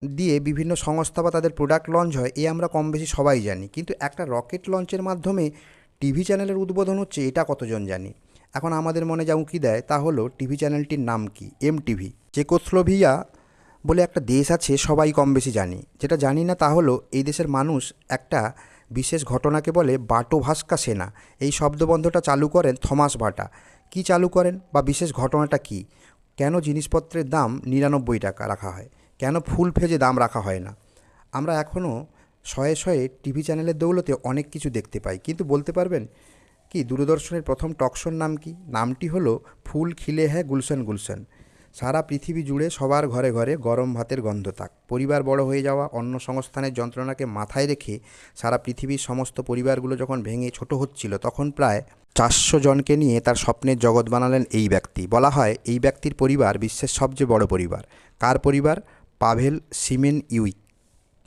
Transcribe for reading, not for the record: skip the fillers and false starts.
দিয়ে বিভিন্ন সংস্থা বা তাদের প্রোডাক্ট লঞ্চ হয়, এ আমরা কম বেশি সবাই জানি। কিন্তু একটা রকেট লঞ্চের মাধ্যমে টিভি চ্যানেলের উদ্বোধন হচ্ছে, এটা কতজন জানি? এখন আমাদের মনে যা উঁকি দেয় তা হলো টিভি চ্যানেলটির নাম কি? এমটিভি। চেকোস্লোভিয়া বলে একটা দেশ আছে, সবাই কম বেশি জানি। যেটা জানি না তা হলো এই দেশের মানুষ একটা বিশেষ ঘটনাকে বলে বাটোভাস্কা সেনা। এই শব্দবন্ধটা চালু করেন থমাস বাটা। কি চালু করেন বা বিশেষ ঘটনাটা কি? কেন জিনিসপত্রের দাম 99 টাকা রাখা হয়? কেন ফুল ফেজে দাম রাখা হয় না? আমরা এখনও শয়ে শয়ে টিভি চ্যানেলের দৌলতে অনেক কিছু দেখতে পাই, কিন্তু বলতে পারবেন কি দূরদর্শনের প্রথম টকশোর নাম কি? নামটি হলো ফুল খিলে হ্যায় গুলশান গুলশান। সারা পৃথিবী জুড়ে সবার ঘরে ঘরে গরম ভাতের গন্ধ থাক। পরিবার বড় হয়ে যাওয়া, অন্য সংস্থানের যন্ত্রণাকে মাথায় রেখে সারা পৃথিবীর সমস্ত পরিবারগুলো যখন ভেঙে ছোট হচ্ছিল, তখন প্রায় 400 জনকে নিয়ে তার স্বপ্নের জগৎ বানালেন এই ব্যক্তি। বলা হয় এই ব্যক্তির পরিবার বিশ্বের সবচেয়ে বড় পরিবার। কার পরিবার? পাভেল সিমেন ইউইক।